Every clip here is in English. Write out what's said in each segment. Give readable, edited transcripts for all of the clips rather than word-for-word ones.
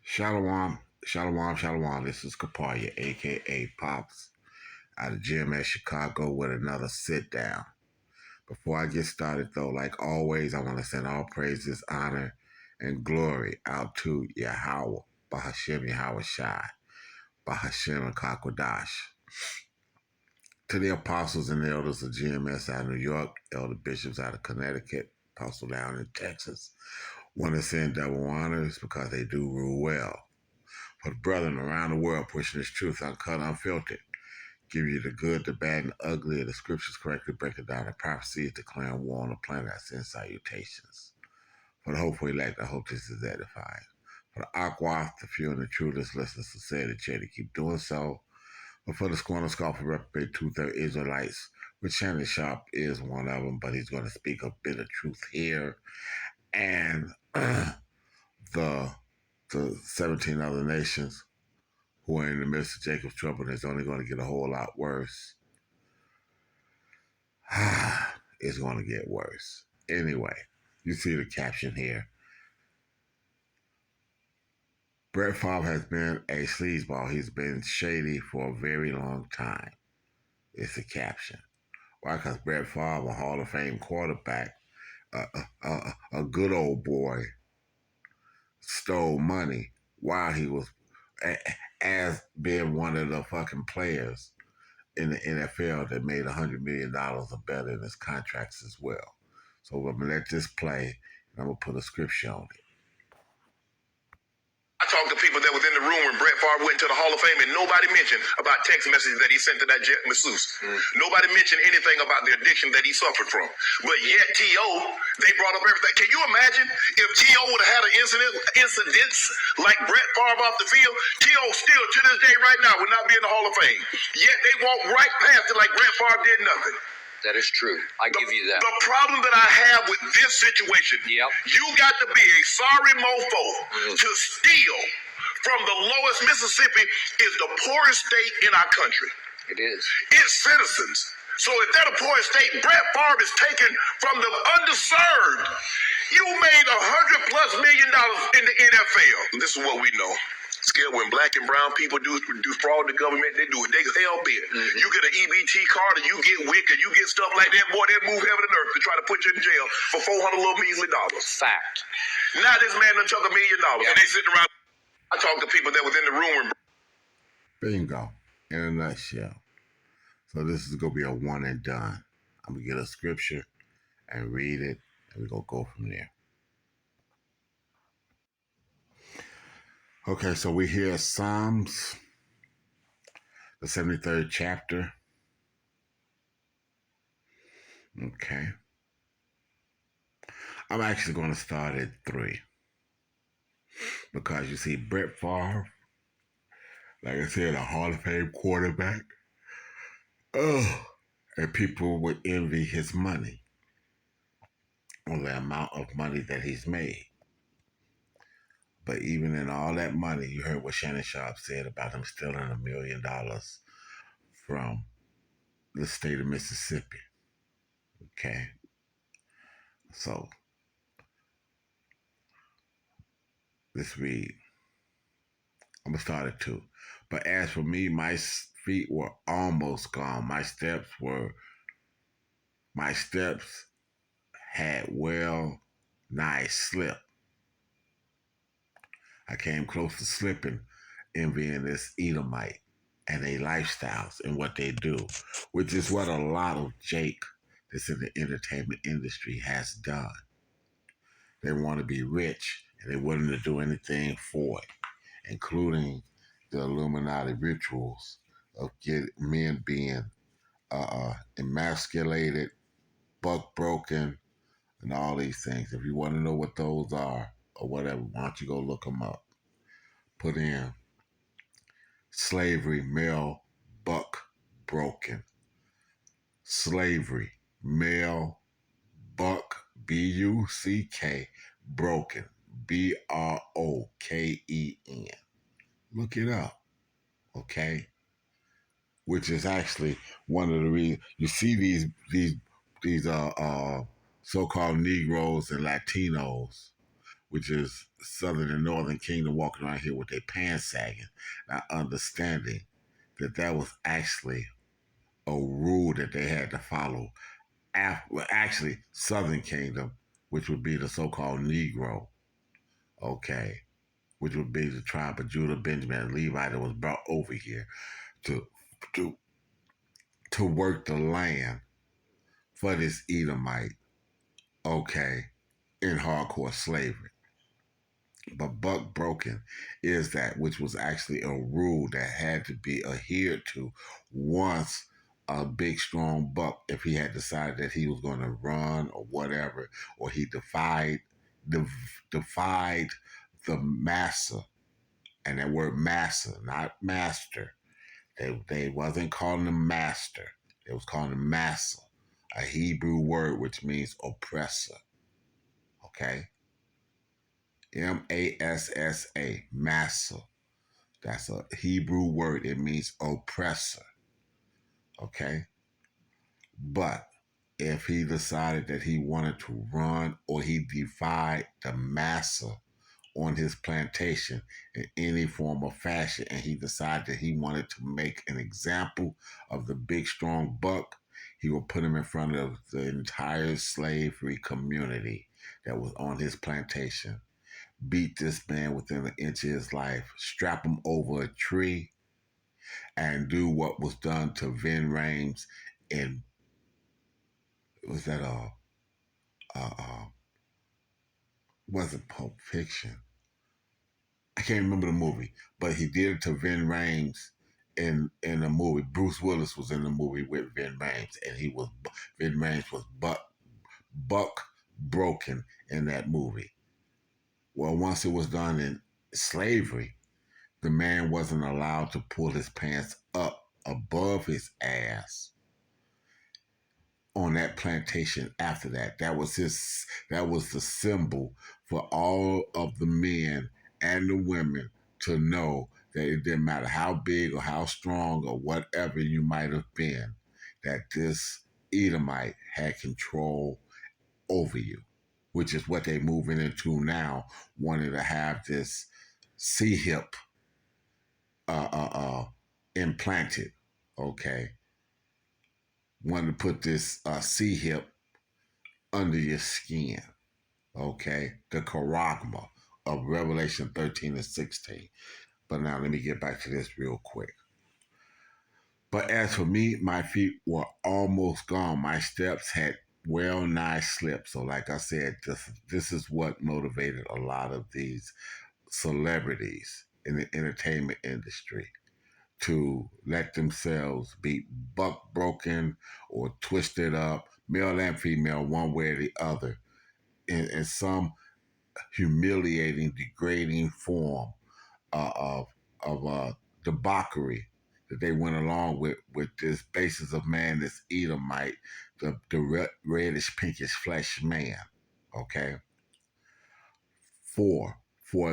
Shalom, shalom, shalom. This is Kaparia, aka Pops, out of GMS Chicago with another sit down. Before I get started, though, like always, I want to send all praises, honor, and glory out to Yahweh, Bahashem Yahweh Shai, Bahashem and Kakwadash. To the apostles and elders of GMS out of New York, elder bishops out of Connecticut, apostle down in Texas. Want to send double honors because they do rule well. For the brethren around the world pushing this truth uncut, unfiltered, give you the good, the bad, and the ugly of the scriptures correctly, breaking down the prophecies, declaring war on the planet. I send salutations. For the hopeful elect, I hope this is edifying. For the aqua, the few and the truthless listeners to say the chair to keep doing so. But for the scorner, scoffer, reprobate, two-third Israelites, which Shannon Sharp is one of them, but he's going to speak a bit of truth here. And the 17 other nations who are in the midst of Jacob's trouble, and it's only going to get a whole lot worse. It's going to get worse. Anyway, you see the caption here. Brett Favre has been a sleazeball. He's been shady for a very long time. It's a caption. Why? Because Brett Favre, a Hall of Fame quarterback, a good old boy, stole money while he was as being one of the fucking players in the NFL that made $100 million or better in his contracts as well. So I'm going to let this play, and I'm going to put a scripture on it. I talked to people that was in the room when Brett Favre went to the Hall of Fame, and nobody mentioned about text messages that he sent to that jet masseuse. Nobody mentioned anything about the addiction that he suffered from. But yet, T.O., they brought up everything. Can you imagine if T.O. would have had an incidents like Brett Favre off the field? T.O. still, to this day right now, would not be in the Hall of Fame. Yet they walked right past it like Brett Favre did nothing. That is true. I give you that. The problem that I have with this situation, you got to be a sorry mofo to steal from the lowest. Mississippi is the poorest state in our country. It is. Its citizens. So if they're the poorest state, Brett Favre is taken from the underserved. You made $100+ million in the NFL. This is what we know. Scared when black and brown people do fraud the government, they do it. They hell bent. You get an EBT card and you get WIC and you get stuff like that, boy, they move heaven and earth to try to put you in jail for $400 little measly dollars. Fact. Now this man done took $1 million and they sitting around. I talked to people that was in the room when. Bingo. In a nutshell. So this is going to be a one and done. I'm going to get a scripture and read it, and we're going to go from there. Okay, so we hear Psalms, the 73rd chapter. Okay. I'm actually going to start at 3. Because you see, Brett Favre, like I said, a Hall of Fame quarterback. And people would envy his money, or the amount of money that he's made. But even in all that money, you heard what Shannon Sharp said about him stealing $1 million from the state of Mississippi. Okay. So, let's read. I'm going to start at 2. But as for me, my feet were almost gone. My steps had well nigh slipped. I came close to slipping, envying this Edomite and their lifestyles and what they do, which is what a lot of Jake that's in the entertainment industry has done. They want to be rich, and they're willing to do anything for it, including the Illuminati rituals of men being emasculated, buck broken, and all these things. If you want to know what those are or whatever, why don't you go look them up? Put in slavery, male, buck broken. Slavery, male, buck, B-U-C-K, broken, B-R-O-K-E-N. Look it up, okay? Which is actually one of the reasons you see these so-called Negroes and Latinos which is Southern and Northern Kingdom, walking around here with their pants sagging, not understanding that that was actually a rule that they had to follow. Well, actually, Southern Kingdom, which would be the so-called Negro, okay, which would be the tribe of Judah, Benjamin, and Levi that was brought over here to to to work the land for this Edomite, okay, in hardcore slavery. But buck broken is that which was actually a rule that had to be adhered to once a big strong buck, if he had decided that he was going to run or whatever, or he defied the massa, and that word massa, not master. They wasn't calling him master. They was calling him massa, a Hebrew word which means oppressor. Okay, Massa, massa. That's a Hebrew word. It means oppressor. Okay? But if he decided that he wanted to run or he defied the massa on his plantation in any form or fashion, and he decided that he wanted to make an example of the big strong buck, he would put him in front of the entire slavery community that was on his plantation, beat this man within an inch of his life, strap him over a tree, and do what was done to Vin Rames in, was that wasn't Pulp Fiction? I can't remember the movie, but he did it to Vin Rames in a movie. Bruce Willis was in the movie with Vin Rames, and Vin Rames was buck broken in that movie. Well, once it was done in slavery, the man wasn't allowed to pull his pants up above his ass on that plantation after that. That was the symbol for all of the men and the women to know that it didn't matter how big or how strong or whatever you might have been, that this Edomite had control over you, which is what they're moving into now, wanting to have this C-hip implanted, okay? Wanting to put this C-hip under your skin, okay? The charagma of Revelation 13 and 16. But now let me get back to this real quick. But as for me, my feet were almost gone. My steps had well nigh slipped. So like I said, this is what motivated a lot of these celebrities in the entertainment industry to let themselves be buck broken or twisted up, male and female, one way or the other, in some humiliating, degrading form of debauchery that they went along with this basis of man, this Edomite, the reddish pinkish flesh man. Okay. For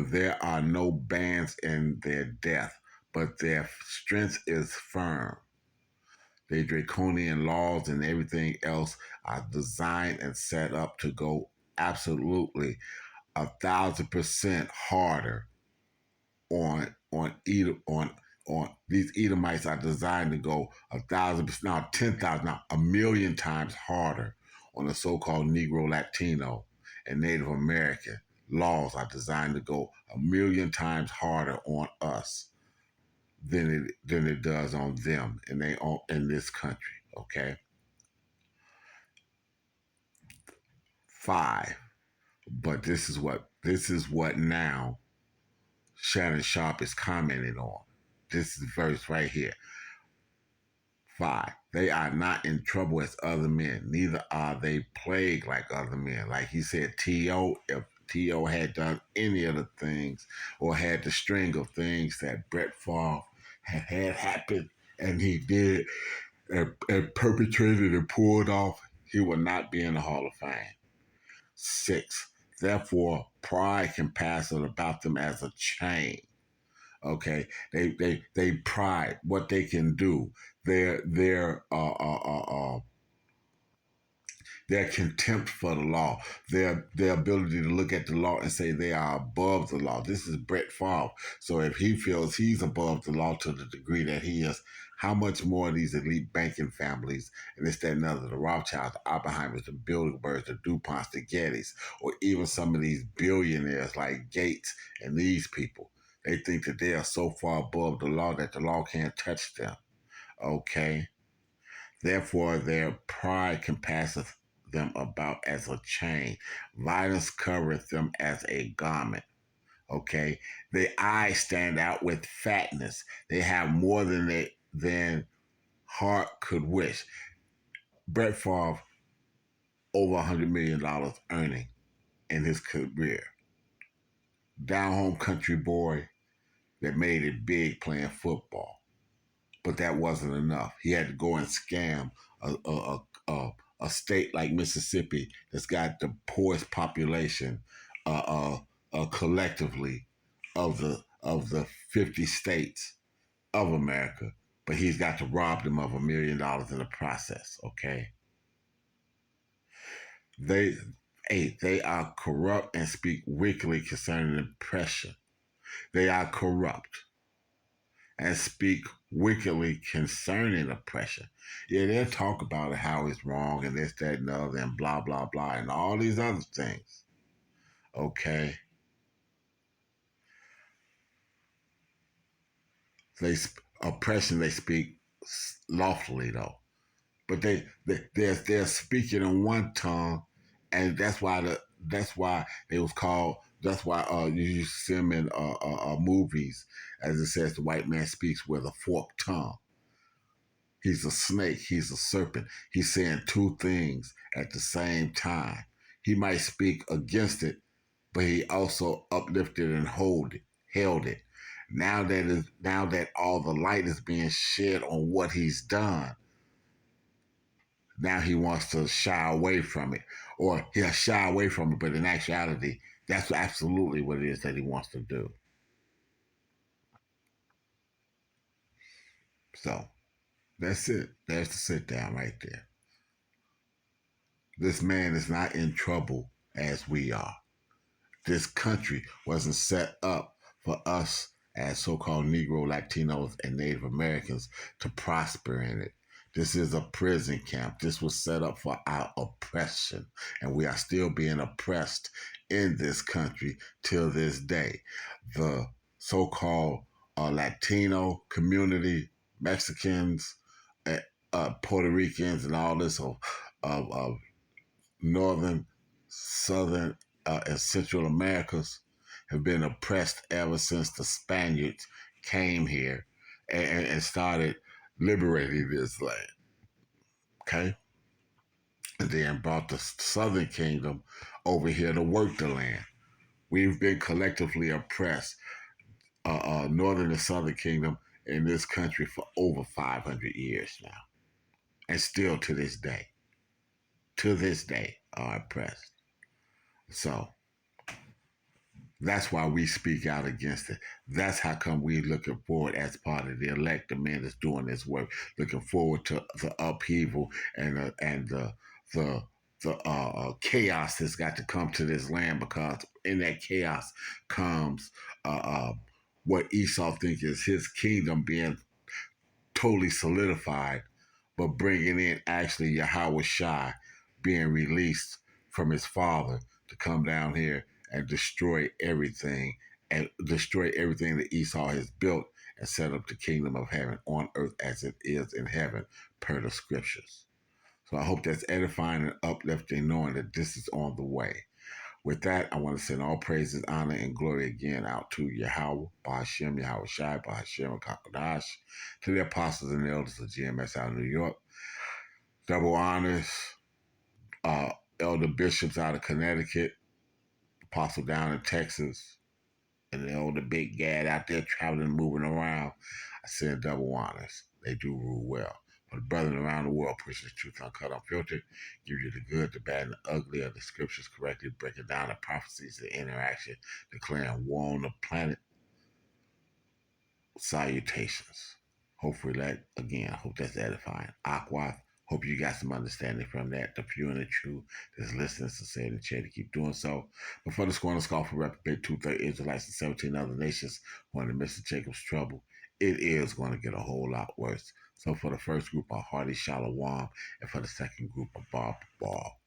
there are no bands in their death, but their strength is firm. Their draconian laws and everything else are designed and set up to go absolutely 1,000% harder on these Edomites are designed to go 1,000%, now 10,000, now 1,000,000 times harder on the so-called Negro, Latino, and Native American. Laws are designed to go 1,000,000 times harder on us than it does on them in this country. Okay, 5. But this is what now Shannon Sharpe is commenting on. This is verse right here. 5. They are not in trouble as other men, neither are they plagued like other men. Like he said, T.O., if T.O. had done any of the things or had the string of things that Brett Favre had happened and he did and perpetrated and pulled off, he would not be in the Hall of Fame. 6. Therefore, pride can pass it about them as a chain. Okay, they pride what they can do. Their their contempt for the law, their ability to look at the law and say they are above the law. This is Brett Favre. So if he feels he's above the law to the degree that he is, how much more these elite banking families and this, that, and other, the Rothschilds, the Oppenheimers, the Bilderbergs, the DuPonts, the Gettys, or even some of these billionaires like Gates and these people, they think that they are so far above the law that the law can't touch them. Okay? Therefore, their pride compasseth them about as a chain. Violence covereth them as a garment. Okay? Their eyes stand out with fatness. They have more than heart could wish. Brett Favre, over $100 million earning in his career. Down home country boy that made it big playing football. But that wasn't enough. He had to go and scam a state like Mississippi that's got the poorest population collectively of the 50 states of America. But he's got to rob them of $1 million in the process. Okay, they they are corrupt and speak wickedly concerning oppression. They are corrupt and speak wickedly concerning oppression. Yeah, they'll talk about it, how it's wrong and this, that, and the other, and blah, blah, blah, and all these other things. Okay? Oppression, they speak lawfully, though. But they're speaking in one tongue, and that's why they was called. That's why you see them in movies, as it says, the white man speaks with a forked tongue. He's a snake. He's a serpent. He's saying two things at the same time. He might speak against it, but he also uplifted and held it. Now that all the light is being shed on what he's done, now he wants to shy away from it, or he'll shy away from it. But in actuality, that's absolutely what it is that he wants to do. So that's it. There's the sit down right there. This man is not in trouble as we are. This country wasn't set up for us as so-called Negro, Latinos, and Native Americans to prosper in it. This is a prison camp. This was set up for our oppression, and we are still being oppressed in this country till this day. The so-called Latino community, Mexicans, Puerto Ricans, and all this of northern, southern, and Central Americas have been oppressed ever since the Spaniards came here and started liberating this land. Okay? And then brought the Southern Kingdom over here to work the land. We've been collectively oppressed, Northern and Southern Kingdom in this country for over 500 years now. And still to this day, are oppressed. So that's why we speak out against it. That's how come we looking forward as part of the elected men that's doing this work, looking forward to the upheaval and the chaos that's got to come to this land, because in that chaos comes what Esau thinks is his kingdom being totally solidified, but bringing in actually Yahweh Shai being released from his father to come down here and destroy everything that Esau has built and set up the kingdom of heaven on earth as it is in heaven per the scriptures. So I hope that's edifying and uplifting, knowing that this is on the way. With that, I want to send all praises, honor, and glory again out to Yahweh, Bahashem, Yahweh Shai, Bahashem, and Kakadash, to the apostles and elders of GMS out of New York. Double honors, elder bishops out of Connecticut, apostle down in Texas, and the elder Big Gad out there traveling, moving around. I send double honors. They do rule well. For the brethren around the world, pushing the truth uncut, unfiltered, give you the good, the bad, and the ugly of the scriptures correctly, breaking down the prophecies, the interaction, declaring war on the planet. Salutations. Hopefully that, again, I hope that's edifying. Aquath, Hope you got some understanding from that. The few and the true that's listening, sincere in the chair to keep doing so. Before the scorn call for reprobate 2-3 Israelites and 17 other nations who are in the midst of Jacob's trouble, it is going to get a whole lot worse. So for the first group, a hearty shalom, and for the second group, a Bob.